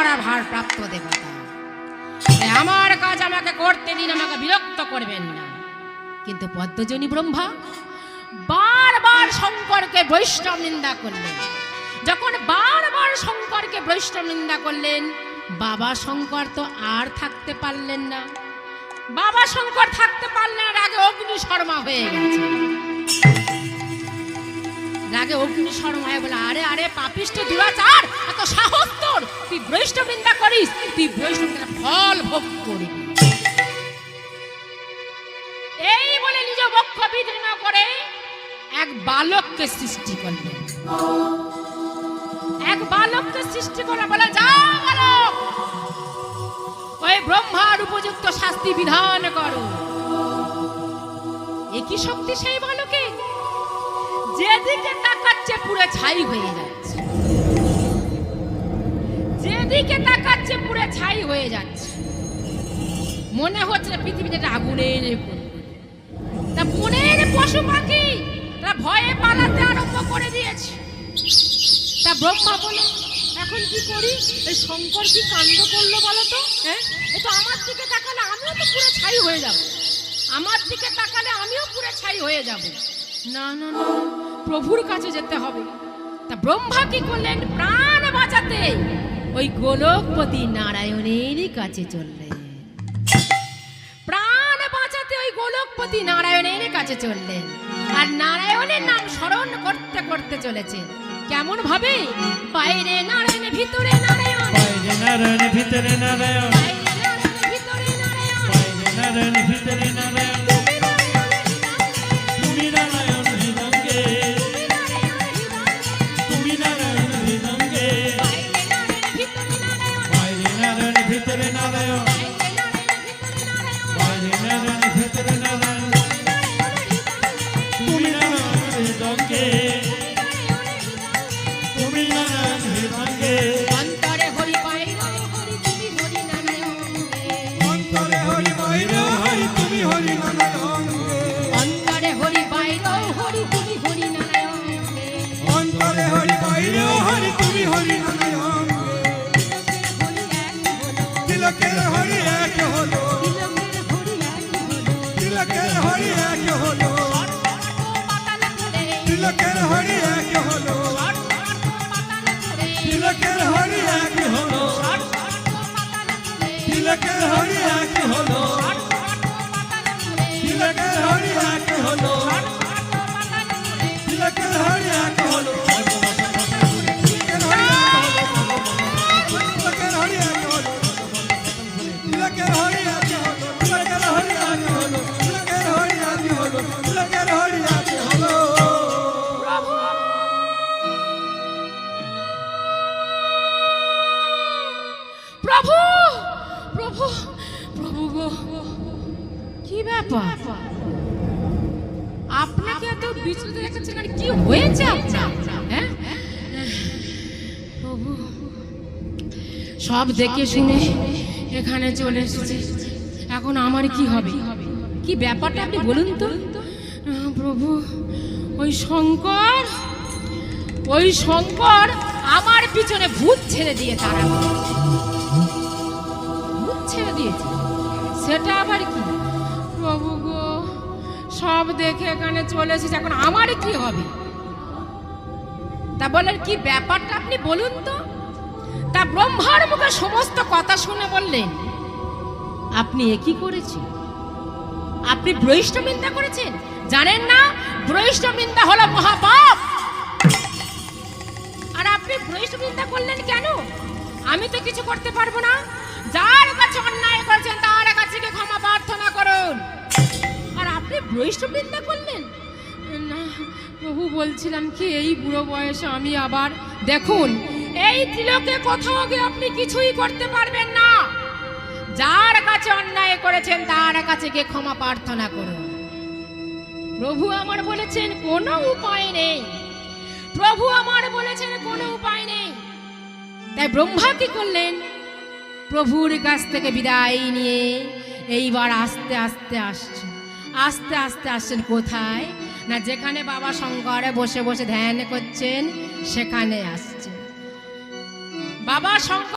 করা ভারপ্রাপ্ত দেবতা। আমার কাজ আমাকে করতে দিন, আমাকে বিরক্ত করবেন না। কিন্তু পদ্মজনী ব্রহ্মা বারবার শঙ্করকে বৈষ্ণব নিন্দা করলেন। যখন বারবার শঙ্করকে বৈষ্ণব নিন্দা করলেন, বাবা শঙ্কর তো আর থাকতে পারলেন না। বাবা শঙ্কর থাকতে পারলেন, রাগে অগ্নি শর্মা হয়ে গেছে। রাগে অগ্নি শর্মা হয়ে বলে, আরে আরে পাপিষ্ঠ দুরাচার, এত সাহস তোর, তুই বৈষ্ণব নিন্দা করিস, তুই বৈষ্ণব নিন্দা ফল ভোগ করবি। এই বলে নিজ বক্ষ বিদীর্ণ করে এক বালককে সৃষ্টি করলেন। এক বালককে সৃষ্টি করে বলে, যা বালক, ওই ব্রহ্মার উপযুক্ত শাস্তি বিধান করো। একই শক্তি সেই বালকে, যেদিকে তাকাচ্ছে পুরো ছাই হয়ে যাচ্ছে, যেদিকে তাকাচ্ছে পুরো ছাই হয়ে যাচ্ছে। মনে হচ্ছে পৃথিবীতে একটা আগুনের তা বনের পশু পাখি তারা ভয়ে পালাতে আরম্ভ করে দিয়েছে। তা ব্রহ্মা বলে, এখন কি করি? এই শঙ্কর কি কাণ্ড করলো বলো তো? হ্যাঁ, এটা আমার দিকে তাকালে আমিও তো পুরো ছাই হয়ে যাব, আমার দিকে তাকালে আমিও পুরো ছাই হয়ে যাব। না না না, প্রভুর কাছে যেতে হবে। তা ব্রহ্মা কি করলেন? প্রাণ বাঁচাতে ওই গোলকপতি নারায়ণের কাছে চললেন। প্রাণ বাঁচাতে ওই গোলকপতি নারায়ণের কাছে চললেন। আর নারায়ণের নাম স্মরণ করতে করতে চলেছে। কেমন ভাবে? বাইরে নারায়ণ, ভিতরে নারায়ণ, বাইরে নারায়ণ, ভিতরে নারায়ণ, বাইরে নারায়ণ, ভিতরে নারায়ণ, বাইরে নারায়ণ, ভিতরে নারায়ণ, তুমি নারায়ণ হৃদঙ্গে, তুমি নারায়ণ হৃদঙ্গে, বাইরে নারায়ণ, ভিতরে নারায়ণ, বাইরে নারায়ণ, ভিতরে নারায়ণ, বাইরে নারায়ণ, ভিতরে নারায়ণ, তুমি নারায়ণ হৃদঙ্গে, তুমি নারায়ণ হৃদঙ্গে, অন্তরে হরি বাইরে হরি, তুমি হরি নারায়ণ, অন্তরে হরি বাইরে হরি, তুমি হরি নারায়ণ, অন্তরে হরি বাইরে হরি, তুমি হরি নারায়ণ, অন্তরে হরি বাইরে হরি, তুমি হরি নারায়ণ, তিলকের হরি এক হলো, তিলকের হরি এক হলো, তিলকের হরি এক হলো, তিলকের হরি এক হলো, তিলকের হরি এক হলো, তিলকের হরি এক হলো, তিলকের হরি এক হলো, তিলকের হরি এক হলো, তিলকের হরি এক হলো, তিলকের হরি এক হলো, তিলকের হরি এক হলো, তিলকের হরি এক হলো। প্রভু প্রভু প্রভু গো, কি ব্যাপার? আপনাকে এত বিচলিত দেখাচ্ছেন, আর কি হয়েছে আপনার? হ্যাঁ প্রভু, সব দেখে শুনে এখানে চলে এসেছি, এখন আমার কি হবে? কি ব্যাপারটা আপনি বলুন তো। প্রভু, ওই শঙ্কর আমার পিছনে ভূত ছেড়ে দিয়ে তারা ভূত ছেড়ে দিয়েছে, সেটা আবার কি? প্রভু গো, সব দেখে এখানে চলে এসেছে, এখন আমার কি হবে? তা বলেন কি ব্যাপারটা আপনি বলুন তো। তা ব্রহ্মার মুখে সমস্ত কথা শুনে বললেন, আপনি একই করেছেন, আপনি বৈষ্ণব নিন্দা করেছেন। জানেন না বৈষ্ণব নিন্দা হলো মহাপাপ? আর আপনি বৈষ্ণব নিন্দা করলেন কেন? আমি তো কিছু করতে পারবো না। যার কাছে অন্যায় করেছেন তার কাছে গিয়ে ক্ষমা প্রার্থনা করুন। আর আপনি বৈষ্ণব নিন্দা করলেন না। প্রভু, বলছিলাম কি, এই বুড়ো বয়সে আমি আবার, দেখুন এই ত্রিলোকে কোথাও গিয়ে আপনি কিছুই করতে পারবেন না। যার কাছে অন্যায় করেছেন তার কাছে গিয়ে ক্ষমা প্রার্থনা করুন। প্রভু আমার বলেছেন কোনো উপায় নেই, প্রভু আমার বলেছেন কোনো উপায় নেই। তাই ব্রহ্মা কি করলেন? প্রভুর কাছ থেকে বিদায় নিয়ে এইবার আস্তে আস্তে আসছেন। আস্তে আস্তে আসছেন কোথায়? না, যেখানে বাবা শঙ্কর বসে বসে ধ্যান করছেন সেখানে আসছেন। বাবা শঙ্কর